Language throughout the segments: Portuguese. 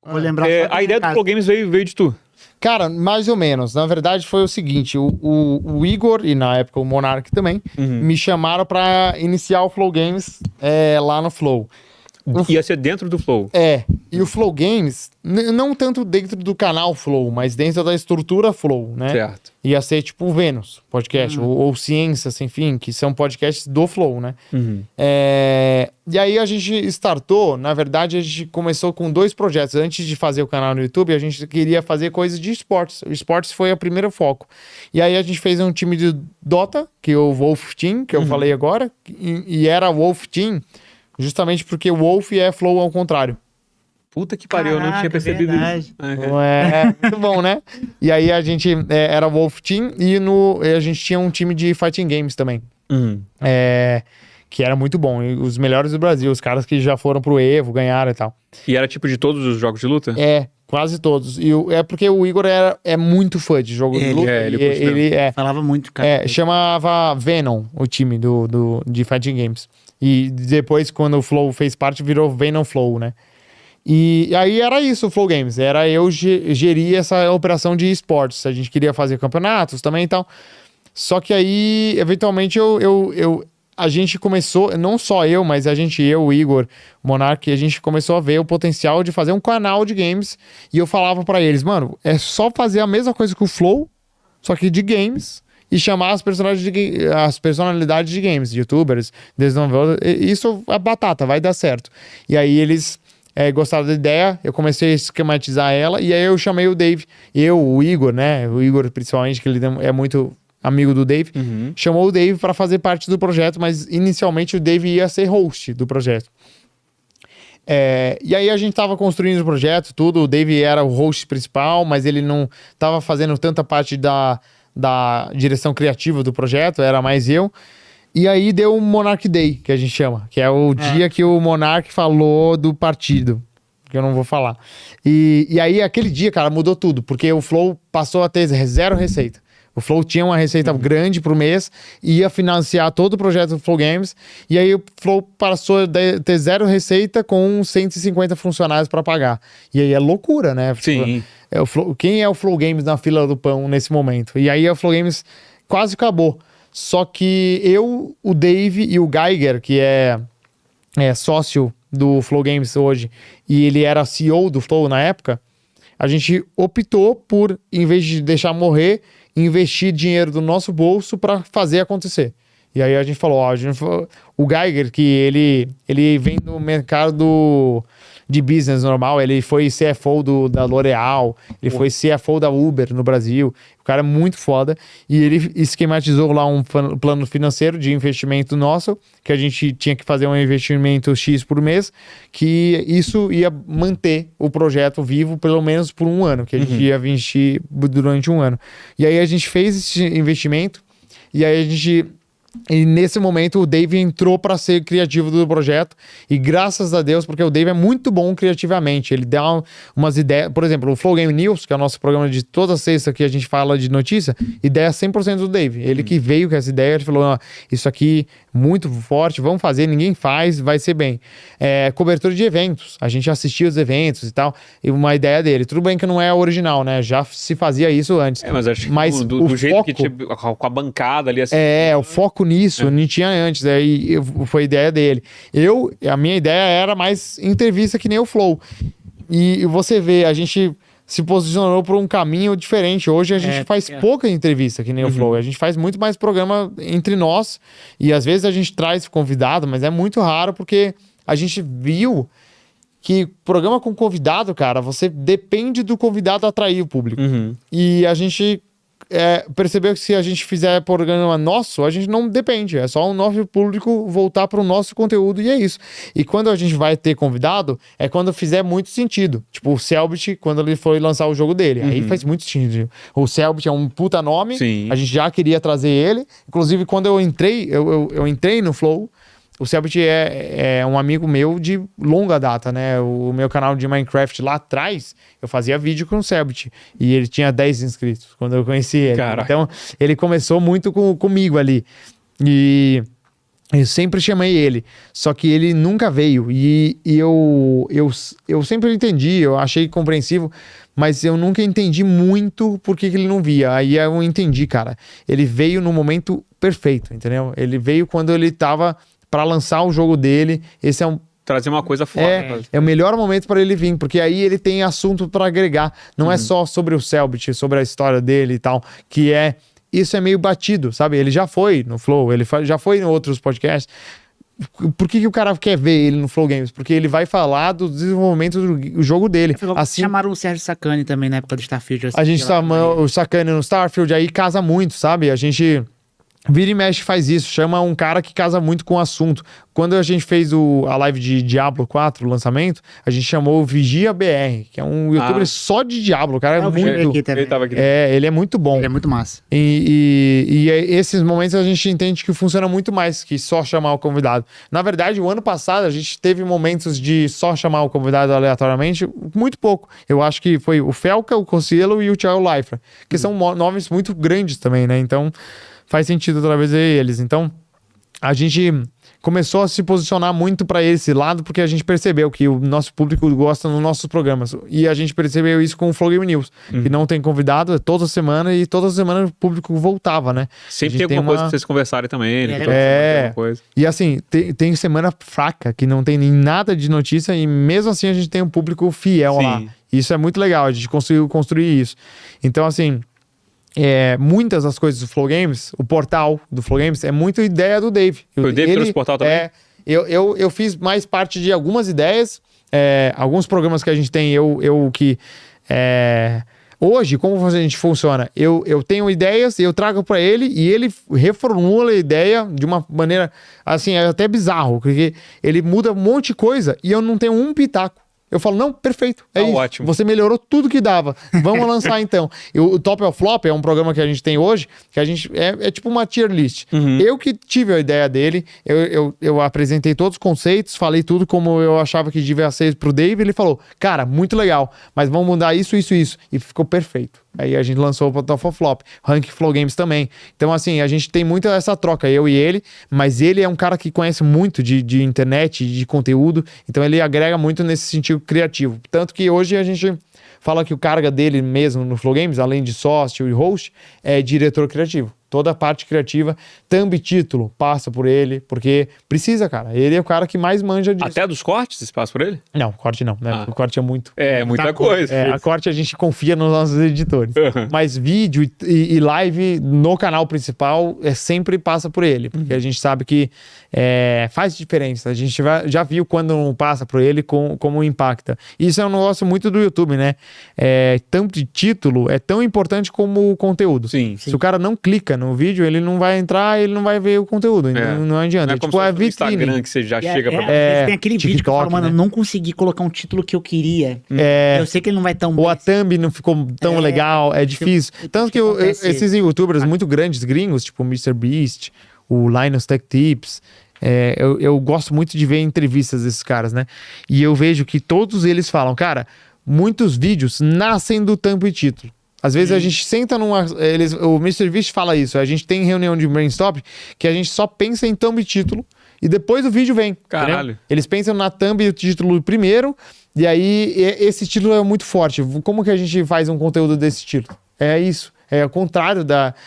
Vou lembrar só A ideia do Flow Games veio de tu. Cara, mais ou menos. Na verdade, foi o seguinte: o Igor, e na época o Monark também, me chamaram pra iniciar o Flow Games lá no Flow. Ia ser dentro do Flow. E o Flow Games, não tanto dentro do canal Flow, mas dentro da estrutura Flow, né? Certo. Ia ser tipo o Vênus podcast, ou Ciências, enfim, que são podcasts do Flow, né? E aí a gente startou, na verdade, a gente começou com 2 projetos. Antes de fazer o canal no YouTube, a gente queria fazer coisas de esportes. O esportes foi o primeiro foco. E aí a gente fez um time de Dota, que é o Wolf Team, que eu falei agora, e era o Wolf Team justamente porque o Wolf é Flow ao contrário. Puta que pariu, eu não tinha percebido isso. Muito bom, né? E aí a gente era o Wolf Team e a gente tinha um time de fighting games também. Que era muito bom. E os melhores do Brasil, os caras que já foram pro Evo, ganharam e tal. E era tipo de todos os jogos de luta? Quase todos. E é porque o Igor é muito fã de jogos de luta. Ele falava muito, cara. Chamava Venom o time de fighting games. E depois, quando o Flow fez parte, virou Venom Flow, né? E aí era isso o Flow Games. Era eu gerir essa operação de esportes. A gente queria fazer campeonatos também e tal. Só que aí, eventualmente, a gente começou, não só eu, mas eu, o Igor, o Monark, a gente começou a ver o potencial de fazer um canal de games. E eu falava pra eles, mano, é só fazer a mesma coisa que o Flow, só que de games, e chamar as personalidades de games, youtubers, desenvolvedores. Isso é batata, vai dar certo. E aí eles gostaram da ideia, eu comecei a esquematizar ela, e aí eu chamei o Dave, o Igor, né? O Igor, principalmente, que ele é muito amigo do Dave, chamou o Dave para fazer parte do projeto, mas inicialmente o Dave ia ser host do projeto. E aí a gente tava construindo o projeto, tudo, o Dave era o host principal, mas ele não tava fazendo tanta parte da direção criativa do projeto, era mais eu. E aí deu o Monark Day, que a gente chama, que é o dia que o Monark falou do partido, que eu não vou falar. E aí aquele dia, cara, mudou tudo, porque o Flow passou a ter 0 receita. O Flow tinha uma receita grande pro mês, ia financiar todo o projeto do Flow Games, e aí o Flow passou a ter 0 receita com 150 funcionários para pagar. E aí é loucura, né? Sim. Quem é o Flow Games na fila do pão nesse momento? E aí o Flow Games quase acabou. Só que eu, o Dave e o Geiger, que é sócio do Flow Games hoje, e ele era CEO do Flow na época, a gente optou por, em vez de deixar morrer, investir dinheiro do nosso bolso para fazer acontecer. E aí a gente falou, o Geiger, que ele vem do mercado de business normal, ele foi CFO da L'Oréal, ele foi CFO da Uber no Brasil, o cara é muito foda, e ele esquematizou lá um plano financeiro de investimento nosso, que a gente tinha que fazer um investimento X por mês, que isso ia manter o projeto vivo pelo menos por 1 ano, que a gente ia investir durante 1 ano. E aí a gente fez esse investimento, e aí e nesse momento o Dave entrou para ser criativo do projeto, e graças a Deus, porque o Dave é muito bom criativamente, ele dá umas ideias, por exemplo, o Flow Game News, que é o nosso programa de toda sexta que a gente fala de notícia, ideia 100% do Dave, ele que veio com essa ideia, ele falou, isso aqui muito forte, vamos fazer, ninguém faz, vai ser bem. Cobertura de eventos, a gente assistia os eventos e tal, e uma ideia dele, tudo bem que não é original, né, já se fazia isso antes. Mas acho que do jeito foco, que tinha, com a bancada ali assim. O foco nisso, não tinha antes, aí foi a ideia dele. A minha ideia era mais entrevista que nem o Flow. E você vê, a gente se posicionou por um caminho diferente. Hoje a gente faz pouca entrevista que nem o Flow. A gente faz muito mais programa entre nós. E às vezes a gente traz convidado, mas é muito raro porque a gente viu que programa com convidado, cara, você depende do convidado atrair o público. E a gente percebeu que se a gente fizer programa nosso, a gente não depende. É só o nosso público voltar para o nosso conteúdo e é isso. E quando a gente vai ter convidado, é quando fizer muito sentido. Tipo o Selbit, quando ele foi lançar o jogo dele. Aí faz muito sentido. O Selbit é um puta nome. Sim. A gente já queria trazer ele. Inclusive, quando eu entrei, eu entrei no Flow. O Selbit é um amigo meu de longa data, né? O meu canal de Minecraft lá atrás, eu fazia vídeo com o Selbit. E ele tinha 10 inscritos quando eu conheci ele. Caraca. Então, ele começou muito comigo ali. E Eu sempre chamei ele, só que ele nunca veio. E eu sempre entendi, eu achei compreensivo, mas eu nunca entendi muito por que ele não via. Aí eu entendi, cara. Ele veio no momento perfeito, entendeu? Ele veio quando ele tava para lançar o jogo dele. Esse é um... Trazer uma coisa foda. É o melhor momento para ele vir, porque aí ele tem assunto para agregar. Não é só sobre o Cellbit, sobre a história dele e tal, que é... Isso é meio batido, sabe? Ele já foi no Flow, ele já foi em outros podcasts. Por que o cara quer ver ele no Flow Games? Porque ele vai falar do desenvolvimento do jogo dele. Assim, chamaram o Sérgio Sacani também na época do Starfield. A gente chama o Sacani no Starfield, aí casa muito, sabe? A gente... Vira e mexe faz isso, chama um cara que casa muito com o assunto. Quando a gente fez a live de Diablo 4, o lançamento, a gente chamou o Vigia BR, que é um youtuber só de Diablo. O cara é muito... Ele tava aqui. Ele é muito bom. Ele é muito massa. E esses momentos a gente entende que funciona muito mais que só chamar o convidado. Na verdade, o ano passado a gente teve momentos de só chamar o convidado aleatoriamente, muito pouco. Eu acho que foi o Felca, o Cossielo e o Thiago Leifert, que são nomes muito grandes também, né? Então... faz sentido trazer eles. Então, a gente começou a se posicionar muito para esse lado, porque a gente percebeu que o nosso público gosta nos nossos programas. E a gente percebeu isso com o Flow Game News, que não tem convidado toda semana, e toda semana o público voltava, né? Sempre tem alguma coisa pra vocês conversarem também. Coisa. E assim, tem semana fraca, que não tem nem nada de notícia, e mesmo assim a gente tem um público fiel lá. Isso é muito legal, a gente conseguiu construir isso. Então, assim... muitas das coisas do Flow Games, o portal do Flow Games é muito ideia do Dave. Foi o Dave que trouxe o portal também? Eu fiz mais parte de algumas ideias, alguns programas que a gente tem, hoje, como a gente funciona? Eu tenho ideias, eu trago para ele e ele reformula a ideia de uma maneira, assim, é até bizarro, porque ele muda um monte de coisa e eu não tenho um pitaco. Eu falo, não, perfeito, isso. Ótimo. Você melhorou tudo que dava. Vamos lançar então. O Top of Flop é um programa que a gente tem hoje, que a gente é tipo uma tier list. Eu que tive a ideia dele, eu apresentei todos os conceitos, falei tudo como eu achava que devia ser pro Dave, ele falou, cara, muito legal, mas vamos mudar isso. E ficou perfeito. Aí a gente lançou o Top of Flop, Rank Flow Games também. Então, assim, a gente tem muito essa troca, eu e ele, mas ele é um cara que conhece muito de internet, de conteúdo, então ele agrega muito nesse sentido criativo. Tanto que hoje a gente fala que o cargo dele mesmo no Flow Games, além de sócio e host, é diretor criativo. Toda a parte criativa, thumb título, passa por ele, porque precisa, cara. Ele é o cara que mais manja disso. Até dos cortes, você passa por ele? Não, corte não, né? O corte é muito... muita coisa. A corte a gente confia nos nossos editores. Mas vídeo e live no canal principal sempre passa por ele, porque a gente sabe que faz diferença. A gente já viu quando não passa por ele como impacta. Isso é um negócio muito do YouTube, né? Thumb de título é tão importante como o conteúdo. Sim. Se o cara não clica no vídeo, ele não vai entrar, ele não vai ver o conteúdo. Não adianta. Não é como tipo, no Instagram que você já chega pra... Tem aquele vídeo que eu falo, mano, não consegui colocar um título que eu queria. Eu sei que ele não vai tão bem. Ou a thumb não ficou tão legal, é difícil. Tanto que esses youtubers muito grandes, gringos, tipo o MrBeast, o Linus Tech Tips, eu gosto muito de ver entrevistas desses caras, né? E eu vejo que todos eles falam, cara, muitos vídeos nascem do thumb e título. Às vezes a gente senta o MrBeast fala isso, a gente tem reunião de brainstorm que a gente só pensa em thumb e título e depois o vídeo vem. Caralho. Entendeu? Eles pensam na thumb e o título primeiro, e aí esse título é muito forte. Como que a gente faz um conteúdo desse título? É isso. É o contrário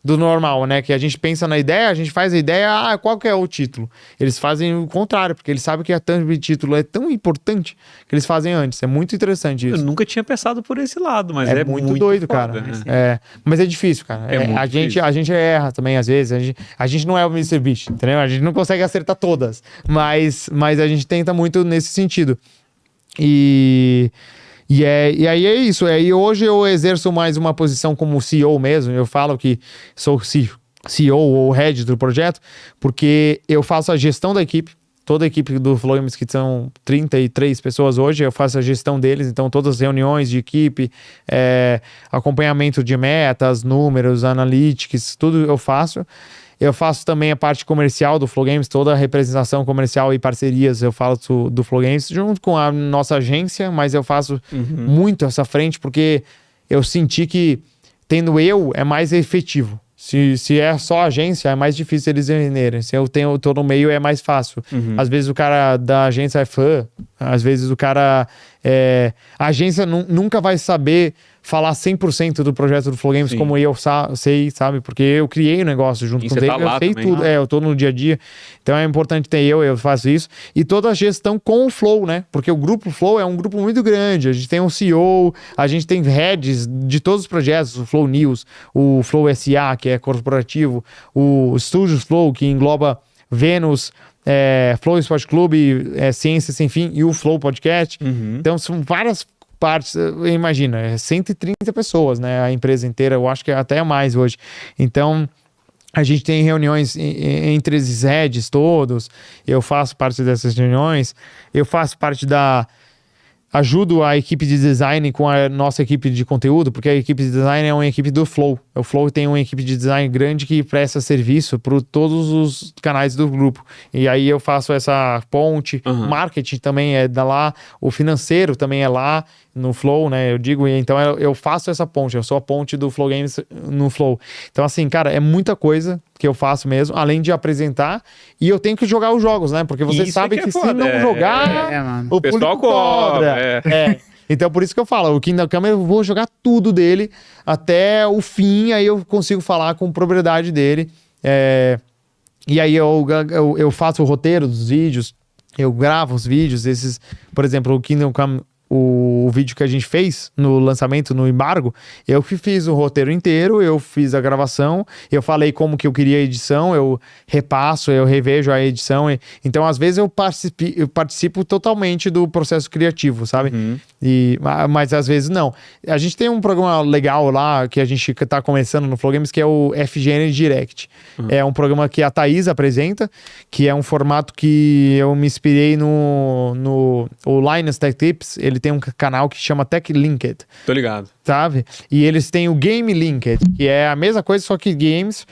do normal, né? Que a gente pensa na ideia, a gente faz a ideia, qual que é o título? Eles fazem o contrário, porque eles sabem que a thumb e título é tão importante que eles fazem antes. É muito interessante isso. Eu nunca tinha pensado por esse lado, mas é muito doido, foda, cara. Né? Mas é difícil, cara. A gente erra também, às vezes. A gente não é o MrBeast, entendeu? A gente não consegue acertar todas. Mas a gente tenta muito nesse sentido. E aí é isso. E hoje eu exerço mais uma posição como CEO mesmo. Eu falo que sou CEO ou head do projeto, porque eu faço a gestão da equipe. Toda a equipe do Flow Games, que são 33 pessoas hoje, eu faço a gestão deles. Então, todas as reuniões de equipe, acompanhamento de metas, números, analytics, tudo eu faço. Eu faço também a parte comercial do Flow Games, toda a representação comercial e parcerias eu faço do Flow Games, junto com a nossa agência, mas eu faço muito essa frente, porque eu senti que tendo eu é mais efetivo. Se é só agência, é mais difícil eles venderem. Se eu tô no meio, é mais fácil. Às vezes o cara da agência é fã, às vezes o cara... A agência nunca vai saber falar 100% do projeto do Flow Games como eu sei, sabe? Porque eu criei o negócio junto com ele, tá eu sei também, tudo. Eu tô no dia a dia. Então é importante ter eu faço isso. E toda a gestão com o Flow, né? Porque o grupo Flow é um grupo muito grande. A gente tem um CEO, a gente tem heads de todos os projetos, o Flow News, o Flow SA, que é corporativo, o Studios Flow, que engloba Vênus, Flow Esporte Clube, Ciência Sem Fim e o Flow Podcast. Então são várias partes, imagina, 130 pessoas, né? A empresa inteira, eu acho que até mais hoje. Então, a gente tem reuniões entre esses heads todos, eu faço parte dessas reuniões, eu faço parte ajudo a equipe de design com a nossa equipe de conteúdo, porque a equipe de design é uma equipe do Flow. O Flow tem uma equipe de design grande que presta serviço para todos os canais do grupo. E aí eu faço essa ponte. Marketing também é lá, o financeiro também é lá no Flow, né? Eu digo, então eu faço essa ponte, eu sou a ponte do Flow Games no Flow. Então, assim, cara, é muita coisa que eu faço mesmo, além de apresentar, e eu tenho que jogar os jogos, né? Porque você sabe que se não jogar, o pessoal cobra. Então, por isso que eu falo, o Kingdom Come eu vou jogar tudo dele até o fim, aí eu consigo falar com propriedade dele. E aí eu faço o roteiro dos vídeos, eu gravo os vídeos, por exemplo, o Kingdom Come, o vídeo que a gente fez no lançamento, no embargo, eu que fiz o roteiro inteiro, eu fiz a gravação, eu falei como que eu queria a edição, eu repasso, eu revejo a edição. Então, às vezes, eu participo totalmente do processo criativo, sabe? Mas às vezes não. A gente tem um programa legal lá, que a gente tá começando no Flow Games, que é o FGN Direct. É um programa que a Thaís apresenta, que é um formato que eu me inspirei o Linus Tech Tips. Ele tem um canal que chama Tech Linked. Tô ligado. Sabe? E eles têm o Game Linked, que é a mesma coisa, só que games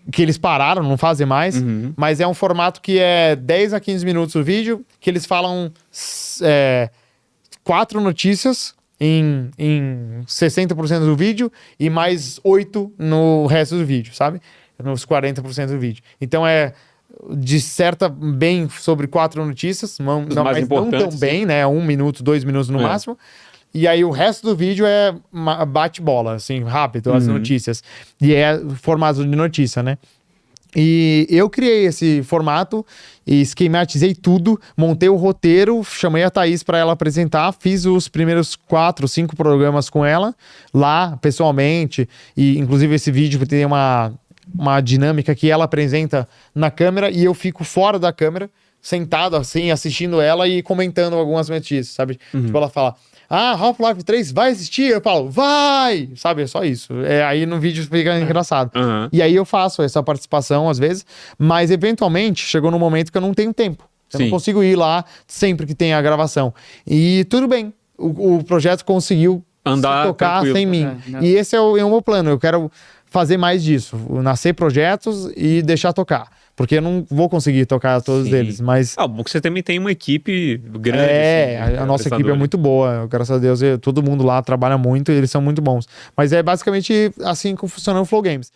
que eles pararam, não fazem mais, mas é um formato que é 10 a 15 minutos o vídeo, que eles falam 4 notícias em 60% do vídeo e mais 8 no resto do vídeo, sabe? Nos 40% do vídeo. Então disserta bem sobre 4 notícias, mas não tão bem, né? 1 minuto, 2 minutos no máximo. E aí o resto do vídeo é bate-bola, assim, rápido, as notícias. E é formato de notícia, né? E eu criei esse formato e esquematizei tudo, montei o roteiro, chamei a Thaís para ela apresentar, fiz os primeiros 4, 5 programas com ela, lá, pessoalmente. E inclusive esse vídeo tem uma dinâmica que ela apresenta na câmera e eu fico fora da câmera, sentado assim, assistindo ela e comentando algumas notícias, sabe? Tipo, ela fala, Half-Life 3 vai existir? Eu falo, vai! Sabe, é só isso. Aí no vídeo fica engraçado. E aí eu faço essa participação às vezes, mas eventualmente chegou no momento que eu não tenho tempo. Eu não consigo ir lá sempre que tem a gravação. E tudo bem, o projeto conseguiu tocar sem mim. E esse é o meu plano, eu quero fazer mais disso, nascer projetos e deixar tocar. Porque eu não vou conseguir tocar todos eles, mas... bom que você também tem uma equipe grande. A nossa equipe é muito boa, graças a Deus. Todo mundo lá trabalha muito e eles são muito bons. Mas é basicamente assim que funciona o Flow Games.